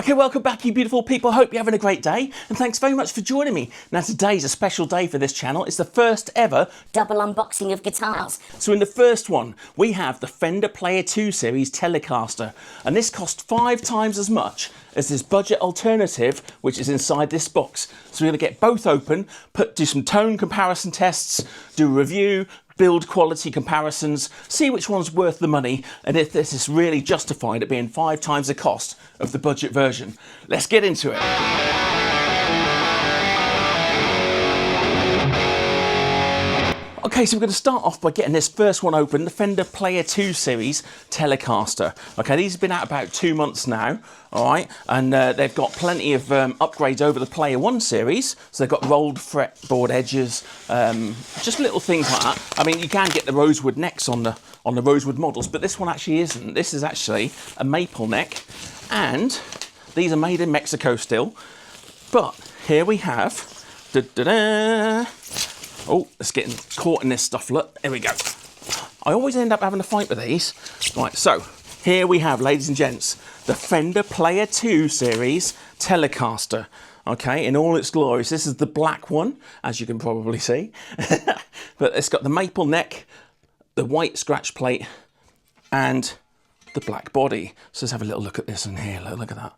Okay, welcome back, you beautiful people. Hope you're having a great day, and thanks very much for joining me. Now, today's a special day for this channel. It's the first ever double unboxing of guitars. So in the first one, we have the Fender Player 2 Series Telecaster, and this cost 5 times as much as this budget alternative, which is inside this box. So we're going to get both open, do some tone comparison tests, do a review, build quality comparisons, see which one's worth the money, and if this is really justified at being 5 times the cost of the budget version. Let's get into it. Okay, so we're going to start off by getting this first one open, the Fender Player 2 Series Telecaster. Okay, these have been out about 2 months now, all right, and they've got plenty of upgrades over the Player 1 series. So they've got rolled fretboard edges, just little things like that. I mean, you can get the rosewood necks on the rosewood models, but this one actually isn't. This is actually a maple neck, and these are made in Mexico still. But here we have, oh, it's getting caught in this stuff, look, there we go. I always end up having a fight with these. Right, so here we have, ladies and gents, the Fender Player 2 Series Telecaster. Okay, in all its glories. This is the black one, as you can probably see. But it's got the maple neck, the white scratch plate, and the black body. So let's have a little look at this in here, look at that.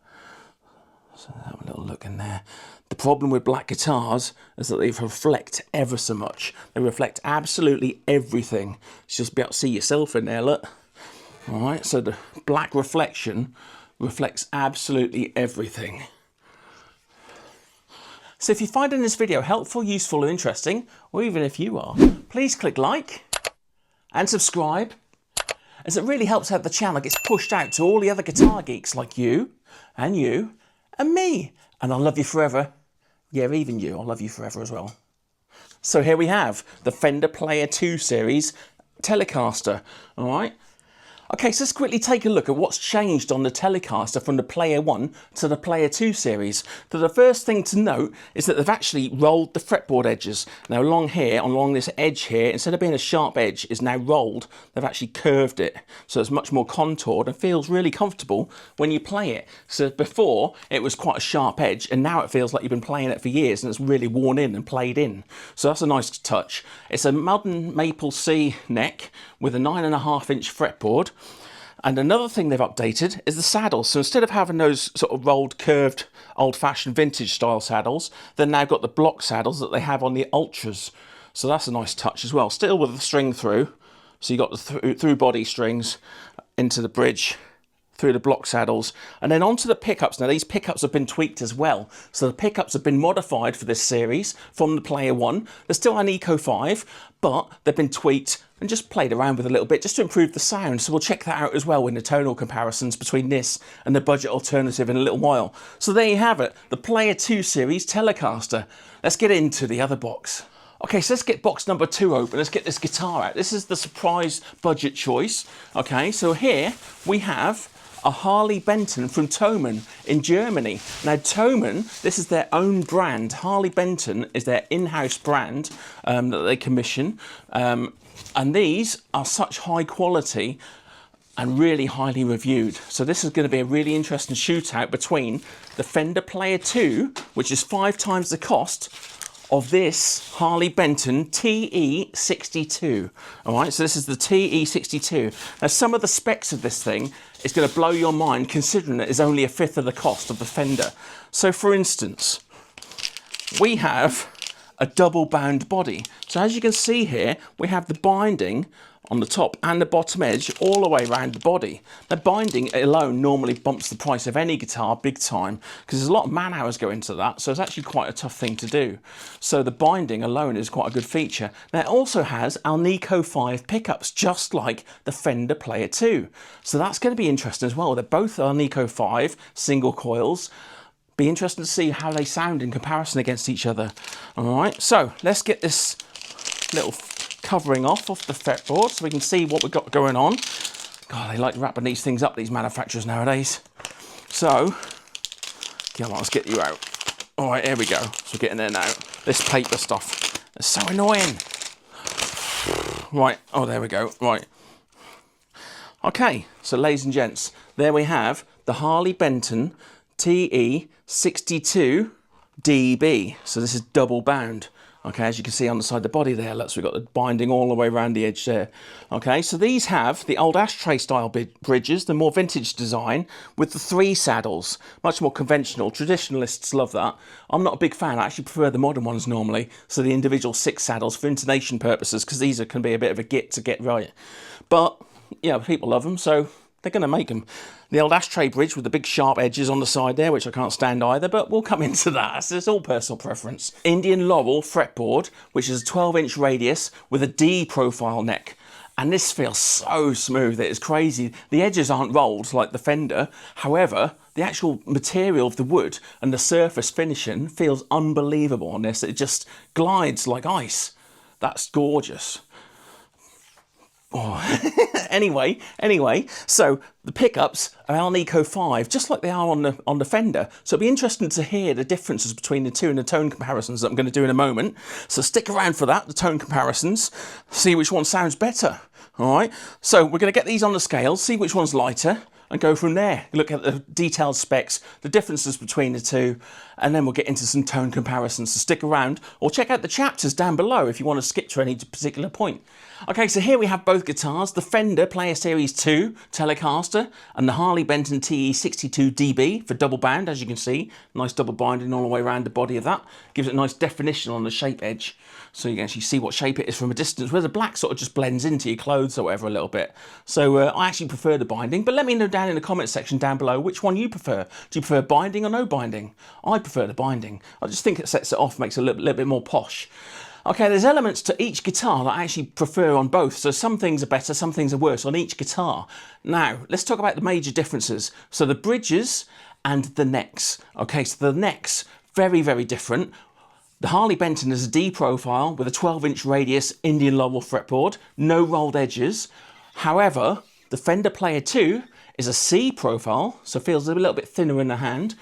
So have a little look in there. The problem with black guitars is that they reflect ever so much. They reflect absolutely everything. You just be able to see yourself in there, look. All right, so the black reflection reflects absolutely everything. So if you're finding this video helpful, useful, or interesting, or even if you are, please click like and subscribe, as it really helps out the channel. It gets pushed out to all the other guitar geeks like you and me. And I'll love you forever. Yeah, even you, I'll love you forever as well. So here we have the Fender Player 2 Series Telecaster, all right? Okay, so let's quickly take a look at what's changed on the Telecaster from the Player 1 to the Player 2 series. So the first thing to note is that they've actually rolled the fretboard edges. Now along here, along this edge here, instead of being a sharp edge, is now rolled. They've actually curved it, so it's much more contoured and feels really comfortable when you play it. So before, it was quite a sharp edge, and now it feels like you've been playing it for years and it's really worn in and played in. So that's a nice touch. It's a modern maple C neck with a 9.5-inch fretboard. And another thing they've updated is the saddles. So instead of having those sort of rolled, curved, old-fashioned vintage style saddles, they've now got the block saddles that they have on the Ultras. So that's a nice touch as well. Still with the string through. So you got the through body strings into the bridge, through the block saddles, and then onto the pickups. Now these pickups have been tweaked as well. So the pickups have been modified for this series from the Player 1. They're still an Eco 5, but they've been tweaked and just played around with a little bit just to improve the sound. So we'll check that out as well in the tonal comparisons between this and the budget alternative in a little while. So there you have it, the Player 2 Series Telecaster. Let's get into the other box. Okay, so let's get box number 2 open. Let's get this guitar out. This is the surprise budget choice. Okay, so here we have a Harley Benton from Thomann in Germany. Now Thomann, this is their own brand. Harley Benton is their in-house brand that they commission. And these are such high quality and really highly reviewed. So this is going to be a really interesting shootout between the Fender Player 2, which is 5 times the cost of this Harley Benton TE-62. All right, so this is the TE-62. Now, some of the specs of this thing is going to blow your mind, considering it is only 1/5 of the cost of the Fender. So, for instance, we have a double bound body. So as you can see here, we have the binding on the top and the bottom edge all the way around the body. The binding alone normally bumps the price of any guitar big time, because there's a lot of man hours go into that, so it's actually quite a tough thing to do. So the binding alone is quite a good feature. Now it also has Alnico 5 pickups, just like the Fender Player 2. So that's going to be interesting as well. They're both Alnico 5 single coils. Be interesting to see how they sound in comparison against each other. All right, so let's get this little covering off the fretboard so we can see what we've got going on. God, they like wrapping these things up, these manufacturers nowadays. So, come on, let's get you out. All right, here we go. So we're getting there now. This paper stuff is so annoying. Right, oh, there we go, right. Okay, so ladies and gents, there we have the Harley Benton TE-62DB. So this is double bound. Okay, as you can see on the side of the body there, look, so we've got the binding all the way around the edge there. Okay, so these have the old ashtray style bridges, the more vintage design, with the 3 saddles. Much more conventional. Traditionalists love that. I'm not a big fan. I actually prefer the modern ones normally. So the individual 6 saddles for intonation purposes, because these can be a bit of a git to get right. But, yeah, people love them, so they're going to make them. The old ashtray bridge with the big sharp edges on the side there, which I can't stand either, but we'll come into that. It's all personal preference. Indian Laurel fretboard, which is a 12-inch radius with a D profile neck. And this feels so smooth, it is crazy. The edges aren't rolled like the Fender. However, the actual material of the wood and the surface finishing feels unbelievable on this. It just glides like ice. That's gorgeous. Oh. anyway, so the pickups are Alnico 5, just like they are on the Fender. So it'll be interesting to hear the differences between the two and the tone comparisons that I'm going to do in a moment. So stick around for that, the tone comparisons, see which one sounds better. All right, so we're going to get these on the scale, see which one's lighter, and go from there. Look at the detailed specs, the differences between the two, and then we'll get into some tone comparisons. So stick around, or check out the chapters down below if you want to skip to any particular point. Okay, so here we have both guitars, the Fender Player Series 2 Telecaster and the Harley Benton TE-62DB for double bound, as you can see. Nice double binding all the way around the body of that. Gives it a nice definition on the shape edge, so you can actually see what shape it is from a distance, where the black sort of just blends into your clothes or whatever a little bit. So I actually prefer the binding, but let me know down in the comment section down below which one you prefer. Do you prefer binding or no binding? I prefer the binding. I just think it sets it off, makes it a little bit more posh. Okay, there's elements to each guitar that I actually prefer on both. So some things are better, some things are worse on each guitar. Now, let's talk about the major differences. So the bridges and the necks. Okay, so the necks, very, very different. The Harley Benton is a D profile with a 12-inch radius Indian Laurel fretboard, no rolled edges. However, the Fender Player 2 is a C profile, so feels a little bit thinner in the hand.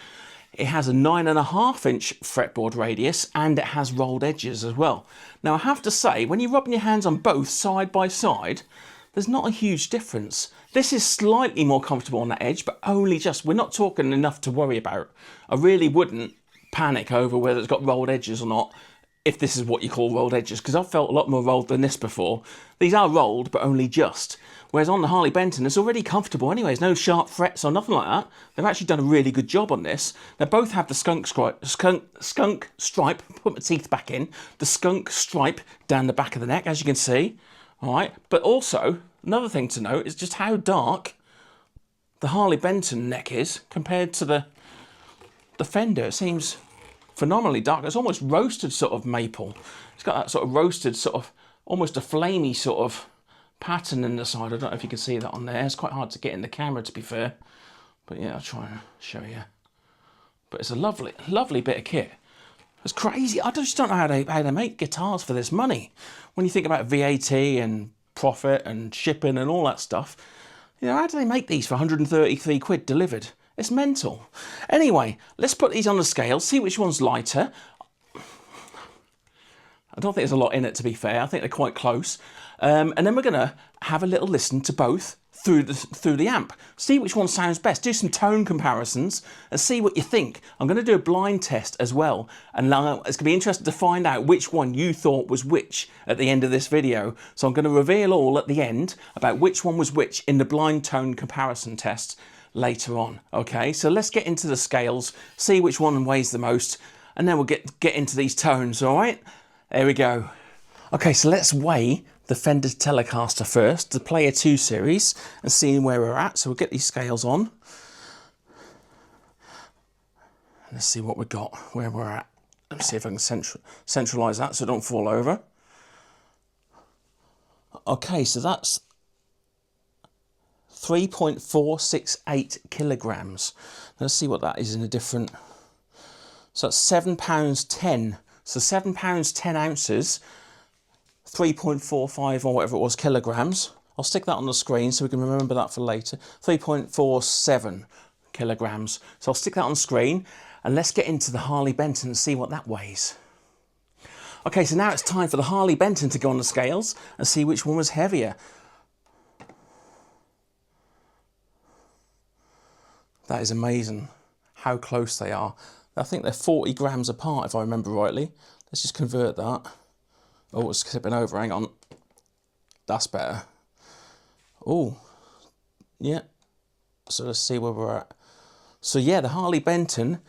It has a 9.5-inch fretboard radius and it has rolled edges as well. Now I have to say, when you're rubbing your hands on both side by side, there's not a huge difference. This is slightly more comfortable on that edge, but only just. We're not talking enough to worry about. I really wouldn't panic over whether it's got rolled edges or not, if this is what you call rolled edges, because I've felt a lot more rolled than this before. These are rolled, but only just. Whereas on the Harley Benton, it's already comfortable anyway. There's no sharp frets or nothing like that. They've actually done a really good job on this. They both have the skunk stripe, put my teeth back in, the skunk stripe down the back of the neck, as you can see. All right, but also, another thing to note is just how dark the Harley Benton neck is compared to the Fender. It seems phenomenally dark. It's almost roasted sort of maple. It's got that sort of roasted sort of, almost a flamey sort of pattern in the side. I don't know if you can see that on there. It's quite hard to get in the camera, to be fair. But yeah, I'll try and show you. But it's a lovely, lovely bit of kit. It's crazy. I just don't know how they make guitars for this money. When you think about VAT and profit and shipping and all that stuff, you know, how do they make these for 133 quid delivered? It's mental. Anyway, let's put these on the scale, see which one's lighter. I don't think there's a lot in it, to be fair. I think they're quite close. And then we're going to have a little listen to both through the amp. See which one sounds best. Do some tone comparisons and see what you think. I'm going to do a blind test as well. And it's going to be interesting to find out which one you thought was which at the end of this video. So I'm going to reveal all at the end about which one was which in the blind tone comparison test later on. Okay, so let's get into the scales, see which one weighs the most, and then we'll get into these tones, all right? There we go. Okay, so let's weigh the Fender Telecaster first, the Player 2 series, and see where we're at. So we'll get these scales on. Let's see what we've got, where we're at. Let me see if I can centralise that so it don't fall over. Okay, so that's 3.468 kilograms. Let's see what that is in a different... So that's £7.10. So £7 10 ounces, 3.45 or whatever it was kilograms. I'll stick that on the screen so we can remember that for later. 3.47 kilograms. So I'll stick that on the screen and let's get into the Harley Benton and see what that weighs. Okay, so now it's time for the Harley Benton to go on the scales and see which one was heavier. That is amazing. how close they are. I think they're 40 grams apart, if I remember rightly. Let's just convert that. Oh, it's tipping over, hang on. That's better. Oh, yeah. So let's see where we're at. So yeah, the Harley Benton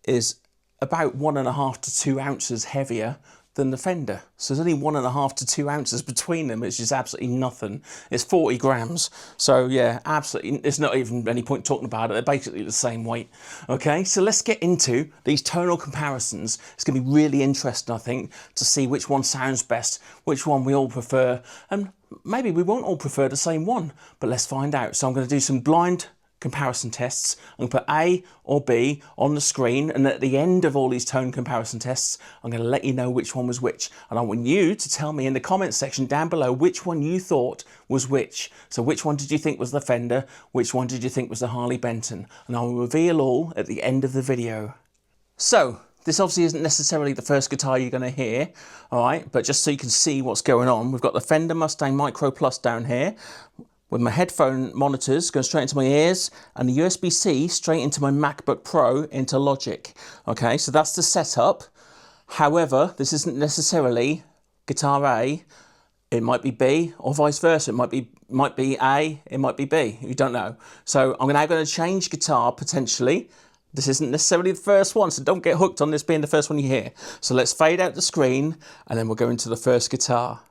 is about 1.5 to 2 ounces heavier than the Fender. So there's only 1.5 to 2 ounces between them, which is absolutely nothing. It's 40 grams. So yeah, absolutely, there's not even any point talking about it. They're basically the same weight. Okay, so let's get into these tonal comparisons. It's gonna be really interesting, I think, to see which one sounds best, which one we all prefer, and maybe we won't all prefer the same one, but let's find out. So I'm gonna do some blind comparison tests. I'm going to put A or B on the screen, and at the end of all these tone comparison tests, I'm going to let you know which one was which. And I want you to tell me in the comments section down below which one you thought was which. So which one did you think was the Fender? Which one did you think was the Harley Benton? And I will reveal all at the end of the video. So this obviously isn't necessarily the first guitar you're going to hear, all right, but just so you can see what's going on, we've got the Fender Mustang Micro Plus down here, with my headphone monitors going straight into my ears and the USB-C straight into my MacBook Pro into Logic. Okay, so that's the setup. However, this isn't necessarily guitar A. It might be B, or vice versa. It might be A, it might be B. You don't know. So I'm now going to change guitar potentially. This isn't necessarily the first one, so don't get hooked on this being the first one you hear. So let's fade out the screen and then we'll go into the first guitar.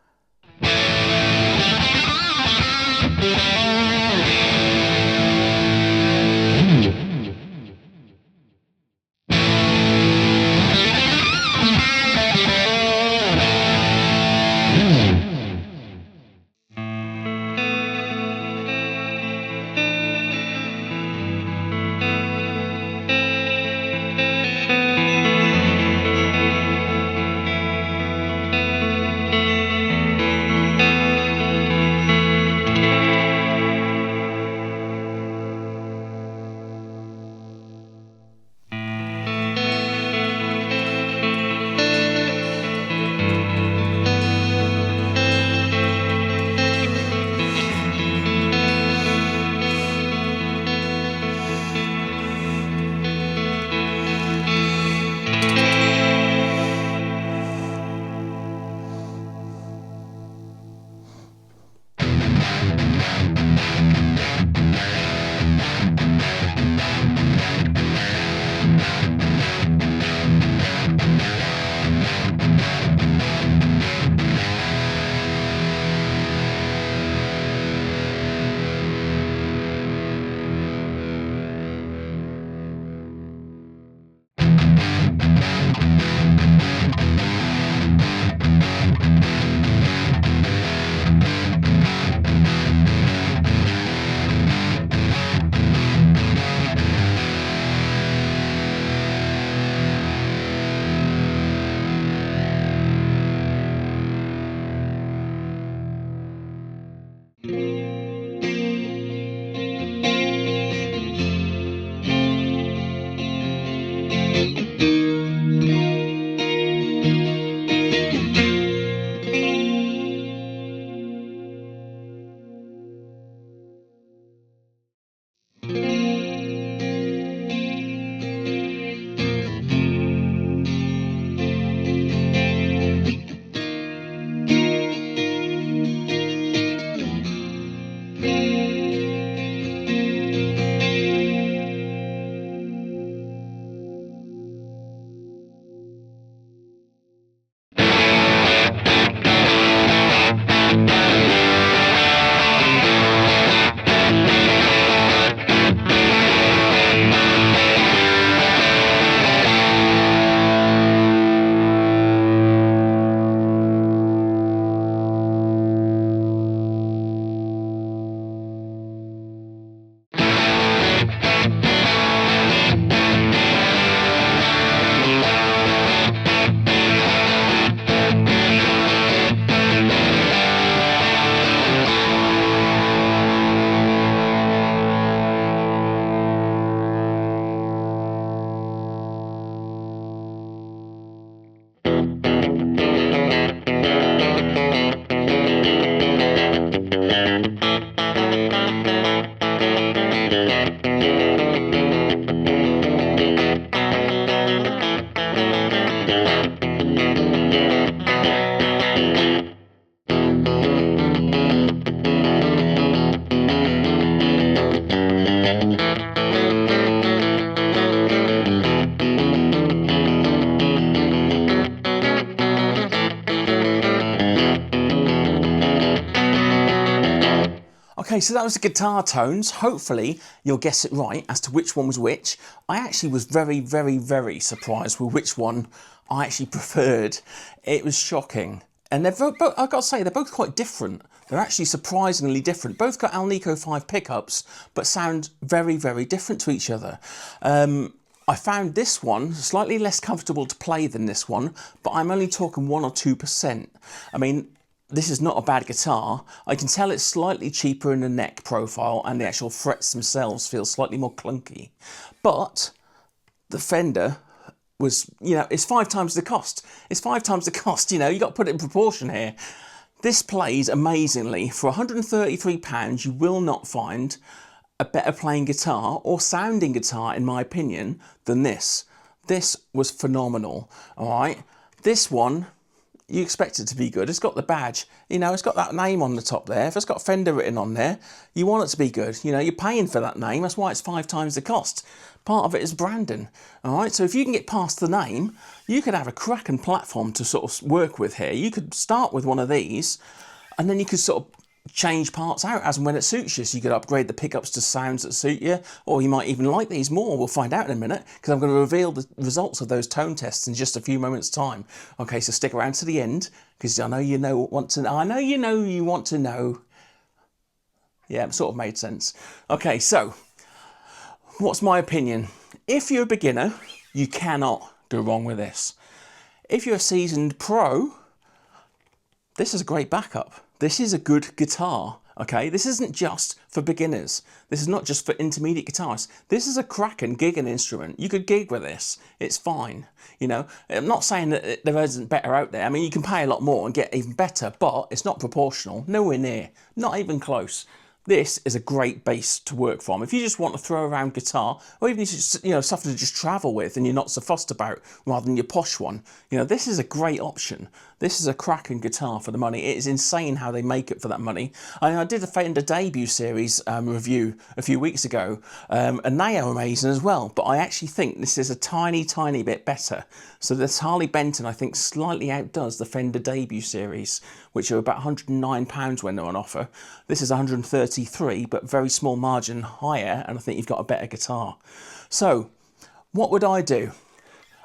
Okay, so that was the guitar tones. Hopefully you'll guess it right as to which one was which. I actually was very, very, very surprised with which one I actually preferred. It was shocking. And they're both, I've got to say, they're both quite different. They're actually surprisingly different. Both got Alnico 5 pickups, but sound very, very different to each other. I found this one slightly less comfortable to play than this one, but I'm only talking 1 or 2%. I mean, this is not a bad guitar. I can tell it's slightly cheaper in the neck profile, and the actual frets themselves feel slightly more clunky. But the Fender was, you know, it's 5 times the cost. It's 5 times the cost, you know, you got to put it in proportion here. This plays amazingly. For £133, you will not find a better playing guitar or sounding guitar, in my opinion, than this. This was phenomenal, all right? This one, you expect it to be good. It's got the badge, you know, it's got that name on the top there. If it's got Fender written on there, you want it to be good. You know, you're paying for that name. That's why it's 5 times the cost. Part of it is branding, all right? So if you can get past the name, you could have a cracking platform to sort of work with here. You could start with one of these, and then you could sort of change parts out as and when it suits you. So you could upgrade the pickups to sounds that suit you, or you might even like these more. We'll find out in a minute, because I'm going to reveal the results of those tone tests in just a few moments' time. Okay, so stick around to the end, because I know you want to know. I know you want to know. Yeah, it sort of made sense. Okay, so what's my opinion? If you're a beginner, you cannot go wrong with this. If you're a seasoned pro, this is a great backup. This is a good guitar, okay? This isn't just for beginners. This is not just for intermediate guitarists. This is a cracking gigging instrument. You could gig with this. It's fine, you know? I'm not saying that there isn't better out there. I mean, you can pay a lot more and get even better, but it's not proportional, nowhere near, not even close. This is a great base to work from. If you just want to throw around guitar, or even just, you know, something to just travel with and you're not so fussed about, rather than your posh one, you know, this is a great option. This is a cracking guitar for the money. It is insane how they make it for that money. I did a Fender debut series review a few weeks ago, and they are amazing as well. But I actually think this is a tiny, tiny bit better. So this Harley Benton, I think, slightly outdoes the Fender debut series, which are about £109 when they're on offer. This is 133, but very small margin higher, and I think you've got a better guitar. So what would I do?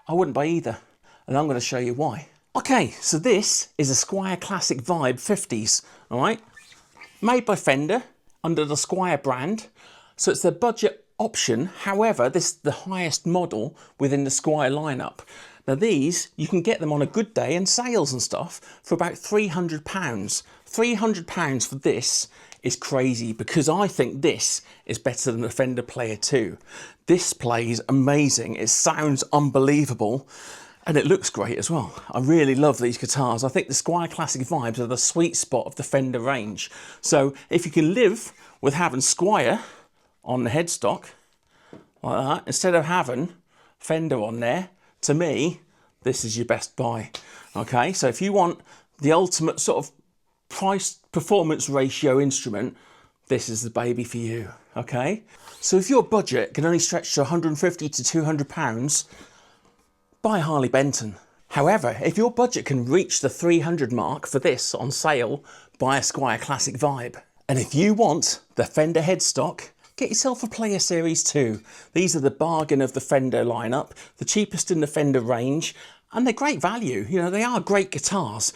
I wouldn't buy either, and I'm going to show you why. Okay, so this is a Squier Classic Vibe 50s, all right? Made by Fender under the Squier brand. So it's the budget option. However, this is the highest model within the Squier lineup. Now these, you can get them on a good day and sales and stuff for about £300. £300 for this is crazy, because I think this is better than the Fender Player 2. This plays amazing. It sounds unbelievable. And it looks great as well. I really love these guitars. I think the Squier Classic Vibes are the sweet spot of the Fender range. So if you can live with having Squier on the headstock, like that, instead of having Fender on there, to me, this is your best buy. Okay, so if you want the ultimate sort of price-performance ratio instrument, this is the baby for you, okay? So if your budget can only stretch to £150 to £200, buy Harley Benton. However, if your budget can reach the 300 mark for this on sale, buy a Squier Classic Vibe. And if you want the Fender headstock, get yourself a Player Series 2. These are the bargain of the Fender lineup, the cheapest in the Fender range, and they're great value. You know, they are great guitars.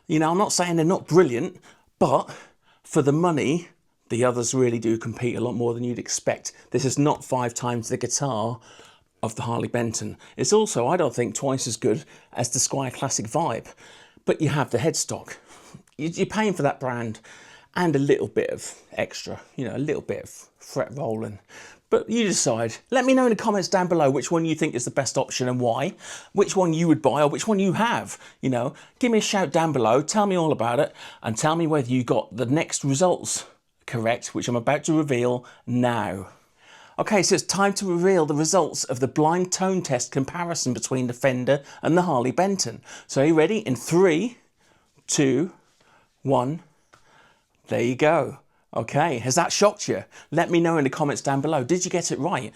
You know, I'm not saying they're not brilliant, but for the money, the others really do compete a lot more than you'd expect. This is not 5 times the guitar of the Harley Benton. It's also, I don't think, twice as good as the Squier Classic Vibe, but you have the headstock. You're paying for that brand and a little bit of extra, you know, a little bit of fret rolling. But you decide. Let me know in the comments down below which one you think is the best option and why, which one you would buy or which one you have. You know, give me a shout down below, tell me all about it, and tell me whether you got the next results correct, which I'm about to reveal now. Okay, so it's time to reveal the results of the blind tone test comparison between the Fender and the Harley Benton. So are you ready? In 3, 2, 1, there you go. Okay, has that shocked you? Let me know in the comments down below. Did you get it right?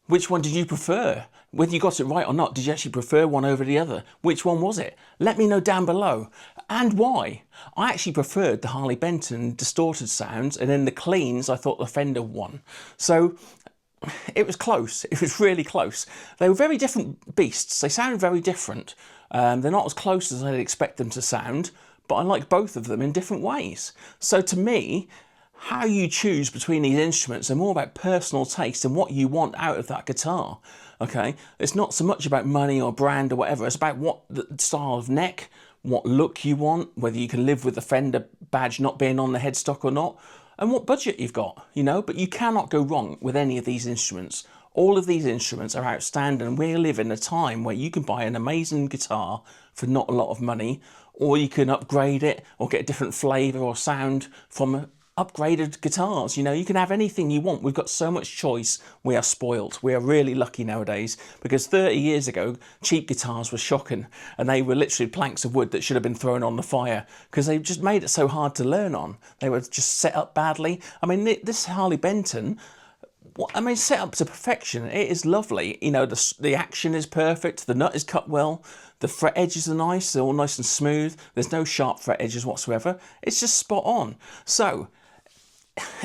Which one did you prefer? Whether you got it right or not, did you actually prefer one over the other? Which one was it? Let me know down below. And why? I actually preferred the Harley Benton distorted sounds, and in the cleans I thought the Fender won. So it was close. It was really close. They were very different beasts. They sound very different. They're not as close as I'd expect them to sound, but I like both of them in different ways. So to me, how you choose between these instruments are more about personal taste and what you want out of that guitar. Okay, it's not so much about money or brand or whatever. It's about what the style of neck, what look you want, whether you can live with the Fender badge not being on the headstock or not, and what budget you've got, you know. But you cannot go wrong with any of these instruments. All of these instruments are outstanding. We live in a time where you can buy an amazing guitar for not a lot of money, or you can upgrade it or get a different flavour or sound from upgraded guitars. You know, you can have anything you want. We've got so much choice. We are spoiled. We are really lucky nowadays, because 30 years ago cheap guitars were shocking, and they were literally planks of wood that should have been thrown on the fire because they just made it so hard to learn on. They were just set up badly. I mean, this Harley Benton, set up to perfection. It is lovely. You know, the action is perfect. The nut is cut well. The fret edges are nice. They're all nice and smooth. There's no sharp fret edges whatsoever. It's just spot on. So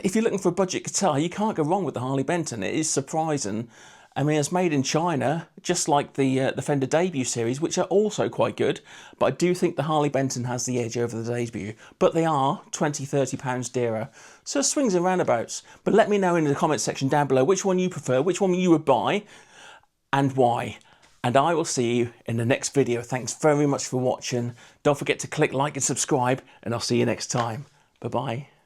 if you're looking for a budget guitar, you can't go wrong with the Harley Benton. It is surprising. I mean, it's made in China, just like the Fender debut series, which are also quite good. But I do think the Harley Benton has the edge over the debut. But they are £20–30 dearer. So it swings and roundabouts. But let me know in the comment section down below which one you prefer, which one you would buy, and why. And I will see you in the next video. Thanks very much for watching. Don't forget to click like and subscribe, and I'll see you next time. Bye-bye.